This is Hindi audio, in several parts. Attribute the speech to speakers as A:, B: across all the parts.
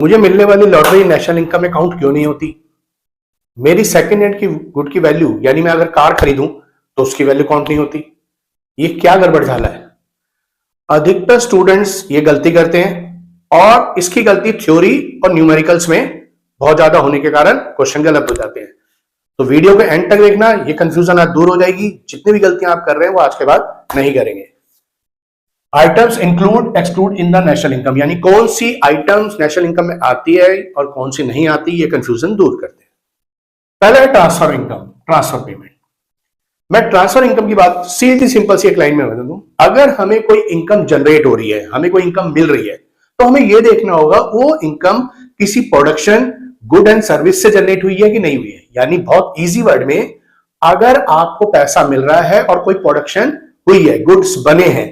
A: मुझे मिलने वाली लॉटरी नेशनल इनकम में काउंट क्यों नहीं होती? मेरी सेकंड हैंड की गुड की वैल्यू, यानी मैं अगर कार खरीदूं तो उसकी वैल्यू काउंट नहीं होती। ये क्या गड़बड़ झाला है? अधिकतर स्टूडेंट्स ये गलती करते हैं और इसकी गलती थ्योरी और न्यूमेरिकल्स में बहुत ज्यादा होने के कारण क्वेश्चन गलत हो जाते हैं। तो वीडियो के एंड तक देखना, ये कंफ्यूजन आज दूर हो जाएगी। जितनी भी गलतियां आप कर रहे हैं वो आज के बाद नहीं करेंगे। Items include exclude in the national income, यानी कौन सी आइटम्स नेशनल इनकम में आती है और कौन सी नहीं आती, ये कंफ्यूजन दूर करते हैं। पहला है ट्रांसफर इनकम, ट्रांसफर पेमेंट। मैं ट्रांसफर इनकम की बात सीधी सिंपल सी एक लाइन में बता दूं। अगर हमें कोई इनकम जनरेट हो रही है, हमें कोई इनकम मिल रही है, तो हमें यह देखना होगा वो इनकम किसी प्रोडक्शन, गुड एंड सर्विस से जनरेट हुई है कि नहीं हुई है। यानी बहुत इजी वर्ड में, अगर आपको पैसा मिल रहा है और कोई प्रोडक्शन हुई है, गुड्स बने हैं,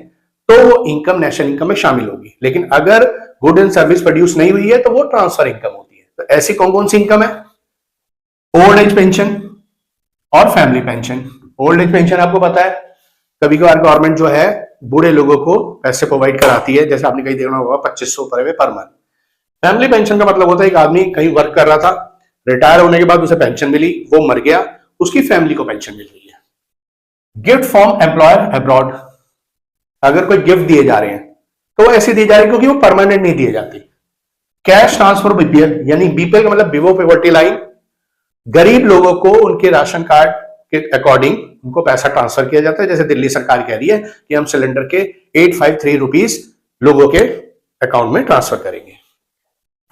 A: तो वो इनकम नेशनल इनकम में शामिल होगी। लेकिन अगर गुड एंड सर्विस प्रोड्यूस नहीं हुई है तो वो ट्रांसफर इनकम होती है। तो ऐसी कौन कौन सी इनकम है? ओल्ड एज पेंशन और family pension. Old age pension आपको पता है, कभी कभार गवर्नमेंट जो है बूढ़े लोगों को पैसे प्रोवाइड कराती है, जैसे आपने कहीं देखना होगा 2500 पर मंथ। फैमिली पेंशन का मतलब होता है एक आदमी कहीं वर्क कर रहा था, रिटायर होने के बाद उसे पेंशन मिली, वो मर गया, उसकी फैमिली को पेंशन मिल रही है। गिफ्ट फ्रॉम एम्प्लॉयर अब्रॉड, अगर कोई गिफ्ट दिए जा रहे हैं तो वो ऐसे दिए जा रहे हैं क्योंकि वो परमानेंट नहीं दिए जाते। कैश ट्रांसफर बीपीएल, यानी बीपीएल का मतलब बिलो पॉवर्टी लाइन, गरीब लोगों को उनके राशन कार्ड के अकॉर्डिंग उनको पैसा ट्रांसफर किया जाता है। जैसे दिल्ली सरकार कह रही है कि हम सिलेंडर के 853 रुपीस लोगों के अकाउंट में ट्रांसफर करेंगे।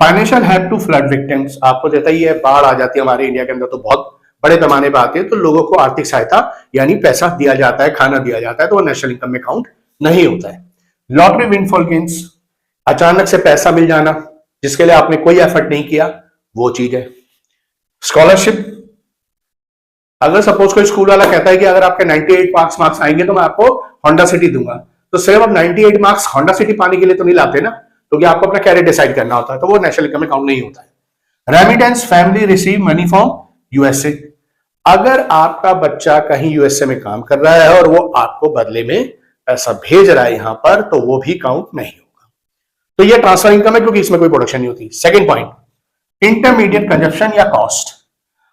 A: Financial help to flood victims, आपको देता ही है, बाढ़ आ जाती है हमारे इंडिया के अंदर तो बहुत बड़े पैमाने पर आती है, तो लोगों को आर्थिक सहायता यानी पैसा दिया जाता है, खाना दिया जाता है, तो वो नेशनल इनकम में काउंट नहीं होता है। लॉटरी विंडफॉल गेन्स, अचानक से पैसा मिल जाना जिसके लिए आपने कोई एफर्ट नहीं किया, वो चीज है। स्कॉलरशिप, अगर सपोज कोई स्कूल वाला कहता है कि अगर आपके 98 मार्क्स आएंगे तो मैं आपको होंडा सिटी दूंगा, तो सिर्फ आप 98 मार्क्स होंडा सिटी पाने के लिए तो नहीं लाते ना, क्योंकि आपको अपना कैरियर डिसाइड करना होता है, तो वो नेशनल इनकम में काउंट नहीं होता है। Remittance, family receive money from USA, अगर आपका बच्चा कहीं यूएसए में काम कर रहा है और वो आपको बदले में पैसा भेज रहा है यहां पर, तो वो भी काउंट नहीं होगा। तो ये ट्रांसफर इनकम है क्योंकि इसमें कोई प्रोडक्शन नहीं होती। सेकंड पॉइंट, इंटरमीडिएट कंजप्शन या कॉस्ट।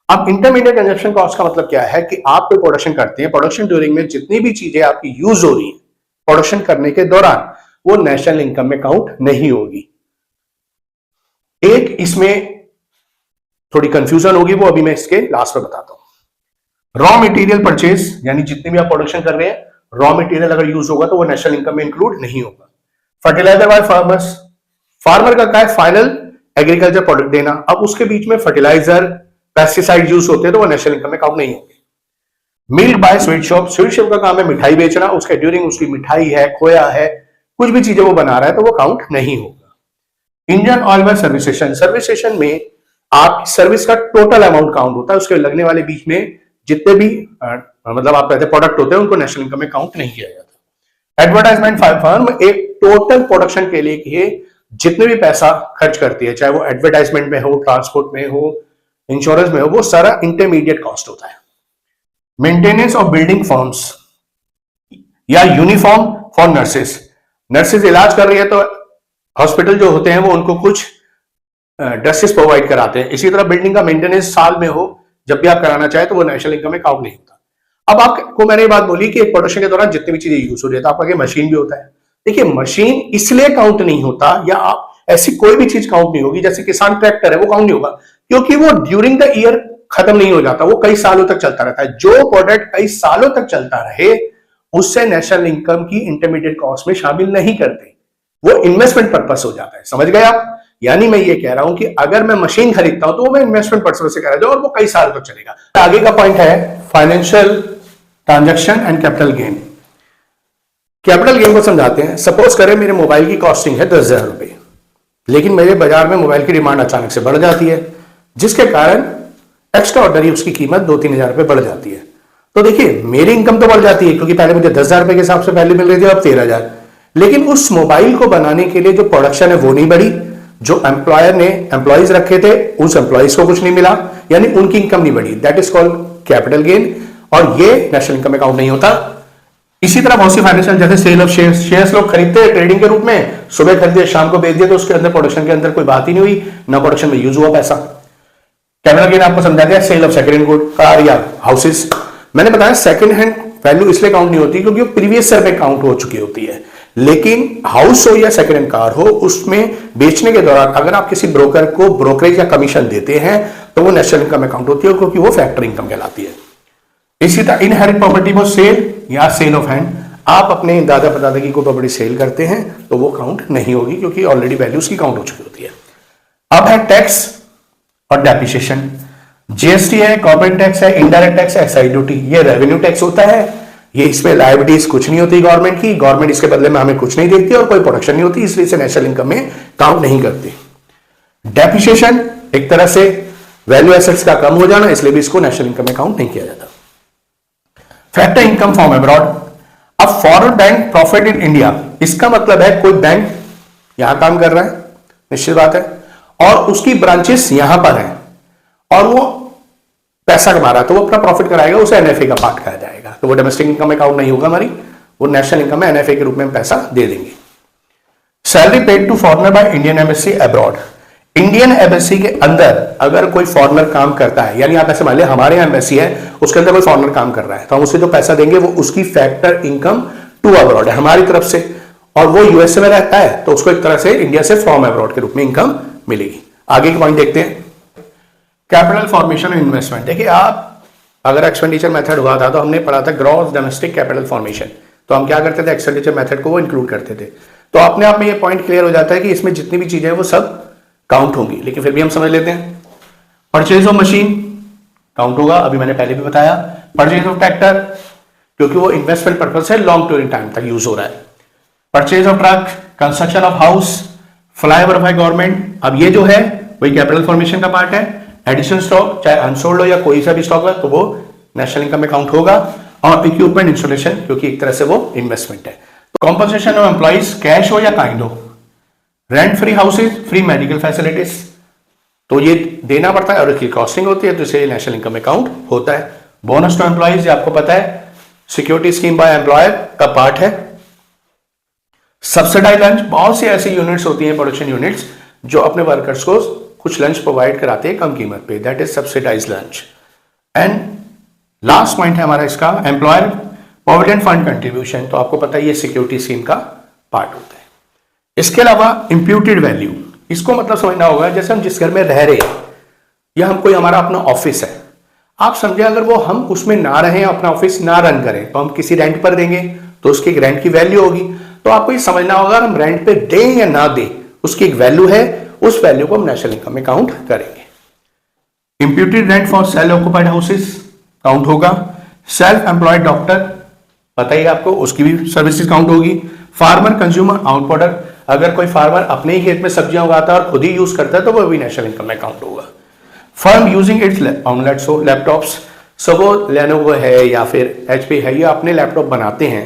A: अब इंटरमीडिएट कंजप्शन कॉस्ट का मतलब क्या है कि आप कोई प्रोडक्शन करते हैं, प्रोडक्शन ड्यूरिंग में जितनी भी चीजें आपकी यूज हो रही है प्रोडक्शन करने के दौरान, वो नेशनल इनकम में काउंट नहीं होगी। एक इसमें थोड़ी कंफ्यूजन होगी, वो अभी मैं इसके लास्ट में बताता हूं। रॉ मटेरियल परचेज, यानी जितनी भी आप प्रोडक्शन कर रहे हैं, रॉ मटेरियल अगर यूज होगा तो वो नेशनल इनकम में इंक्लूड नहीं होगा। फर्टिलाइजर बाय फार्मर्स, फार्मर का क्या है, फाइनल एग्रीकल्चर प्रोडक्ट देना, अब उसके बीच में फर्टिलाइजर, पेस्टिसाइड यूज होते हैं तो वो नेशनल इनकम में काउंट नहीं होंगे। Milk bye sweet shop, sweet shop का काम है मिठाई बेचना, उसके ड्यूरिंग उसकी मिठाई है, खोया है, कुछ भी चीजें वो बना रहा है, तो वो काउंट नहीं होगा। Indian oil bye service station, service station में आप सर्विस का टोटल अमाउंट काउंट होता है, उसके लगने वाले बीच में जितने भी मतलब आप कहते प्रोडक्ट होते हैं उनको नेशनल इनकम में काउंट नहीं किया जाता। एडवर्टाइजमेंट फर्म एक टोटल प्रोडक्शन के लिए जितने भी पैसा खर्च करती है, चाहे वो एडवर्टाइजमेंट में हो, ट्रांसपोर्ट में हो, इंश्योरेंस में हो, वो सारा इंटरमीडिएट कॉस्ट होता है। मेंटेनेंस ऑफ बिल्डिंग फॉर्म्स या यूनिफॉर्म फॉर नर्सेस, नर्सेस इलाज कर रही है तो हॉस्पिटल जो होते हैं वो उनको कुछ ड्रेसेस प्रोवाइड कराते हैं। इसी तरह बिल्डिंग का मेंटेनेंस साल में हो, जब भी आप कराना चाहे, तो वो नेशनल इनकम में काउंट नहीं होता। अब आपको मैंने ये बात बोली कि एक प्रोडक्शन के दौरान जितनी भी चीजें यूज हो रही है, तो आपका मशीन भी होता है। देखिए, मशीन इसलिए काउंट नहीं होता, या आप ऐसी कोई भी चीज काउंट नहीं होगी, जैसे किसान ट्रैक्टर है वो काउंट नहीं होगा, क्योंकि वो ड्यूरिंग द ईयर खत्म नहीं हो जाता, वो कई सालों तक चलता रहता है। जो प्रोडक्ट कई सालों तक चलता रहे उससे नेशनल इनकम की इंटरमीडिएट कॉस्ट में शामिल नहीं करते, वो इन्वेस्टमेंट पर्पस हो जाता है। समझ गए आप? यानी मैं ये कह रहा हूं कि अगर मैं मशीन खरीदता हूं तो वो मैं इन्वेस्टमेंट पर्पस से कह रहा हूं और वो कई सालों तक चलेगा। आगे का पॉइंट है financial transaction and capital gain. Capital gain को समझाते हैं। सपोज करें मेरे मोबाइल की कॉस्टिंग है 10,000 रुपए, लेकिन मेरे बाजार में मोबाइल की डिमांड अचानक से बढ़ जाती है, जिसके कारण एक्स्ट्रा ऑर्डनरी उसकी कीमत 2-3 हजार रुपए बढ़ जाती है। तो देखिए, मेरी इनकम तो बढ़ जाती है क्योंकि पहले मुझे 10,000 रुपए के हिसाब से पहले मिल रही थी, अब 13,000, लेकिन उस मोबाइल को बनाने के लिए जो प्रोडक्शन है वो नहीं बढ़ी, जो एम्प्लॉयर ने एम्प्लॉइज रखे थे उस एम्प्लॉइज को कुछ नहीं मिला, यानी उनकी इनकम नहीं बढ़ी। That is called capital gain, और ये नेशनल इनकम में काउंट नहीं होता। इसी तरह बहुत सी फाइनेंशियल, जैसे सेल ऑफ शेयर्स, शेयर्स लोग खरीदते हैं ट्रेडिंग के रूप में, सुबह खरीदे शाम को बेच दिए, तो उसके अंदर प्रोडक्शन के अंदर कोई बात ही नहीं हुई, ना प्रोडक्शन में यूज हुआ पैसा। कैपिटल गेन आपको समझा दिया, sale of second hand good, car या हाउसेस। मैंने बताया सेकंड हैंड वैल्यू इसलिए काउंट नहीं होती क्योंकि वो प्रीवियस ईयर में काउंट हो चुकी होती है, लेकिन हाउस हो या सेकंड हैंड कार हो, उसमें बेचने के दौरान अगर आप किसी ब्रोकर को ब्रोकरेज या कमीशन देते हैं तो वो नेशनल इनकम अकाउंट होती है, क्योंकि वो फैक्टर इनकम कहलाती है। इसी तरह इनहेरिट प्रॉपर्टी को सेल या सेल ऑफ हैंड, आप अपने दादा परदादा की कोई प्रॉपर्टी सेल करते हैं तो वो काउंट नहीं होगी, क्योंकि ऑलरेडी वैल्यू उसकी काउंट हो चुकी होती है। अब है टैक्स और डेप्रिसिएशन। जीएसटी है, कॉर्पोरेट टैक्स है, इनडायरेक्ट टैक्स है, एक्साइज ड्यूटी, ये रेवेन्यू टैक्स होता है। ये इसमें लायबिलिटीज कुछ नहीं होती गवर्नमेंट की, गवर्नमेंट इसके बदले में हमें कुछ नहीं देती और कोई प्रोडक्शन नहीं होती, इसलिए इसे नेशनल इनकम में काउंट नहीं करती। डेप्रिसिएशन एक तरह से वैल्यू एसेट्स का कम हो जाना, इसलिए भी इसको नेशनल इनकम में काउंट नहीं किया जाता। Factor income from abroad. अब foreign bank profit in India, इसका मतलब है कोई बैंक यहां काम कर रहा है, निश्चित बात है, और उसकी ब्रांचेस यहां पर है और वो पैसा कमा रहा है, तो वो अपना प्रॉफिट कराएगा, उसे एनएफए का पार्ट कहा जाएगा, तो वो डोमेस्टिक इनकम में काउंट नहीं होगा हमारी, वो नेशनल इनकम में एनएफए के रूप में पैसा दे देंगे। Salary paid to foreigner by Indian embassy abroad. Indian embassy के अंदर अगर कोई फॉरेनर काम करता है, यानी आप ऐसे मान लिया हमारे यहाँ एम्बेसी है, उसके अंदर कोई फॉरेनर काम कर रहा है, तो हम उसे जो पैसा देंगे वो उसकी फैक्टर इनकम टू अब्रॉड है हमारी तरफ से, और वो यूएसए में रहता है तो उसको एक तरह से इंडिया से फ्रॉम अब्रॉड के रूप में इनकम मिलेगी। आगे के पॉइंट देखते हैं, कैपिटल फॉर्मेशन और इन्वेस्टमेंट। देखिए, आप अगर एक्सपेंडिचर मेथड हुआ था तो हमने पढ़ा था ग्रॉस डोमेस्टिक कैपिटल फॉर्मेशन, तो हम क्या करते थे, एक्सपेंडिचर मेथड को वो इंक्लूड करते थे, तो अपने आप में ये पॉइंट क्लियर हो जाता है कि इसमें जितनी भी चीजें हैं वो सब काउंट होंगी, लेकिन फिर भी हम समझ लेते हैं। परचेज ऑफ मशीन काउंट होगा, अभी मैंने पहले भी बताया। परचेज ऑफ ट्रैक्टर, क्योंकि वो इन्वेस्टमेंट पर्पज से लॉन्ग टर्म टाइम तक यूज हो रहा है। Purchase of truck, construction of house, flyover by government, अब ये जो है वही कैपिटल फॉर्मेशन का पार्ट है। एडिशनल स्टॉक, चाहे अनसोल्ड हो या कोई सा भी स्टॉक है, तो वो नेशनल इनकम में काउंट होगा। और इक्विपमेंट इंस्टॉलेशन, क्योंकि एक तरह से वो इन्वेस्टमेंट है। कॉम्पनसेशन ऑफ एम्प्लॉइज, कैश हो या काइंड हो। Rent free houses, free medical facilities, तो ये देना पड़ता है और इसकी कॉस्टिंग होती है, तो इसे नेशनल इनकम में काउंट होता है। बोनस टू एम्प्लॉइज, आपको पता है सिक्योरिटी स्कीम बाय एम्प्लॉयर का पार्ट है। सब्सिडाइज लंच, बहुत सी ऐसी यूनिट्स होती हैं, प्रोडक्शन यूनिट्स, जो अपने वर्कर्स को कुछ लंच प्रोवाइड कराते हैं कम कीमत पे, that is subsidise lunch. And last point है हमारा इसका, एम्प्लॉयर प्रोविडेंट फंड कंट्रीब्यूशन, तो आपको पता है ये सिक्योरिटी स्कीम का पार्ट होता है। इसके अलावा इंप्यूटेड वैल्यू, इसको मतलब समझना होगा, जैसे हम जिस घर में रह रहे हैं या हम कोई हमारा अपना ऑफिस है, आप समझे अगर वो हम उसमें ना रहें, अपना ऑफिस ना रन करें, तो हम किसी रेंट पर देंगे तो उसकी एक रेंट की वैल्यू होगी। तो आपको ये समझना होगा हम रेंट पे दें या ना दें, उसकी एक वैल्यू है, उस वैल्यू को हम नेशनल इनकम में काउंट करेंगे। Imputed rent for self occupied houses count होगा। सेल्फ एम्प्लॉयड डॉक्टर, पता ही आपको, उसकी भी सर्विसेज काउंट होगी। फार्मर कंज्यूमर आउट प्रोडक्ट, अगर कोई फार्मर अपने ही खेत में सब्जियां उगाता है और खुद ही यूज करता है तो वो भी नेशनल इनकम में काउंट होगा। फर्म यूजिंग इट्स ऑनलेट्स हो, लैपटॉप्स, सब वो लेनोवो है या फिर एचपी है, ये अपने लैपटॉप बनाते हैं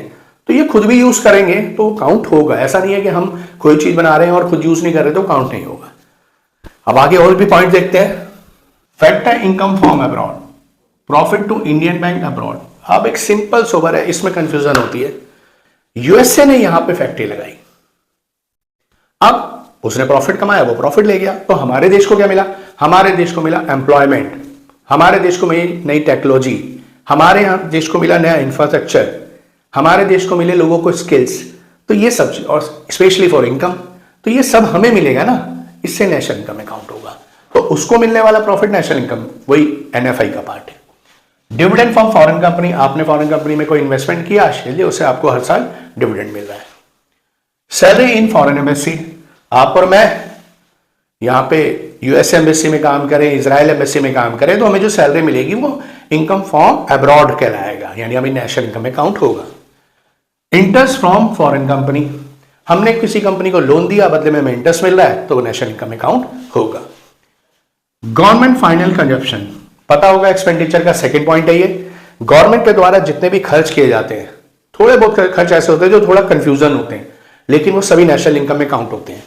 A: तो ये खुद भी यूज करेंगे तो काउंट होगा। ऐसा नहीं है कि हम कोई चीज बना रहे हैं और खुद यूज नहीं कर रहे तो काउंट नहीं होगा। अब आगे और भी पॉइंट देखते हैं। Factor income from abroad, profit to Indian bank abroad. अब एक सिंपल सोबर है, इसमें कंफ्यूजन होती है। यूएसए ने यहां पे फैक्ट्री लगाई, अब उसने प्रॉफिट कमाया, वो प्रॉफिट ले गया, तो हमारे देश को क्या मिला? हमारे देश को मिला एम्प्लॉयमेंट, हमारे देश को मिली नई टेक्नोलॉजी, हमारे यहाँ देश को मिला नया इंफ्रास्ट्रक्चर, हमारे देश को मिले लोगों को स्किल्स, तो ये सब, और स्पेशली फॉर इनकम, तो ये सब हमें मिलेगा ना, इससे नेशनल इनकम अकाउंट होगा। तो उसको मिलने वाला प्रॉफिट नेशनल इनकम, वही एनएफआई का पार्ट है। डिविडेंड फ्रॉम फॉरेन कंपनी, आपने फॉरेन कंपनी में कोई इन्वेस्टमेंट किया, इसलिए उसे आपको हर साल डिविडेंड मिल रहा है। सैलरी इन फॉरेन एम्बेसी, आप और मैं यहां पे यूएस एम्बेसी में काम करें, इजराइल एम्बेसी में काम करें, तो हमें जो सैलरी मिलेगी वो इनकम फ्रॉम अब्रॉड कहलाएगा, यानी हमें नेशनल इनकम में काउंट होगा। इंटरेस्ट फ्रॉम फॉरेन कंपनी, हमने किसी कंपनी को लोन दिया, बदले में हमें इंटरेस्ट मिल रहा है, तो नेशनल इनकम में काउंट होगा। गवर्नमेंट फाइनल कंजप्शन, पता होगा एक्सपेंडिचर का सेकंड पॉइंट है ये। गवर्नमेंट के द्वारा जितने भी खर्च किए जाते हैं, थोड़े बहुत खर्च ऐसे होते हैं जो थोड़ा कंफ्यूजन होते हैं, लेकिन वो सभी नेशनल इनकम में काउंट होते हैं।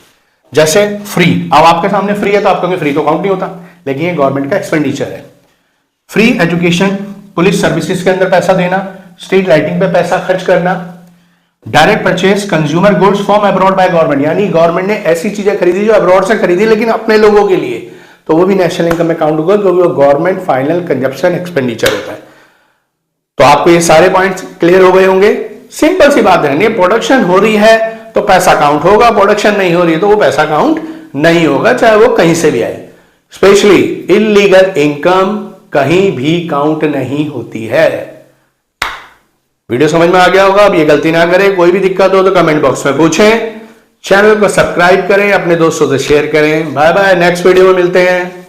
A: जैसे फ्री, अब आपके सामने फ्री है तो आप कहोगे फ्री तो काउंट नहीं होता, लेकिन ये गवर्नमेंट का एक्सपेंडिचर है। फ्री एजुकेशन, पुलिस सर्विसेज के अंदर पैसा देना, स्ट्रीट लाइटिंग पे पैसा खर्च करना, direct purchase consumer goods from abroad by government, यानी गवर्नमेंट ने ऐसी चीजें खरीदी जो अब्रॉड से खरीदी लेकिन अपने लोगों के लिए, तो वो भी नेशनल इनकम में काउंट होगा क्योंकि वो गवर्नमेंट फाइनल कंजप्शन एक्सपेंडिचर होता है। तो आपको ये सारे पॉइंट्स क्लियर हो गए होंगे। सिंपल सी बात है, प्रोडक्शन हो रही है तो पैसा काउंट होगा, प्रोडक्शन नहीं हो रही है तो वो पैसा काउंट नहीं होगा, चाहे वो कहीं से भी आए। स्पेशली इलीगल इनकम कहीं भी काउंट नहीं होती है। वीडियो समझ में आ गया होगा। अब ये गलती ना करें, कोई भी दिक्कत हो तो कमेंट बॉक्स में पूछें, चैनल को सब्सक्राइब करें, अपने दोस्तों से शेयर करें। बाय बाय, नेक्स्ट वीडियो में मिलते हैं।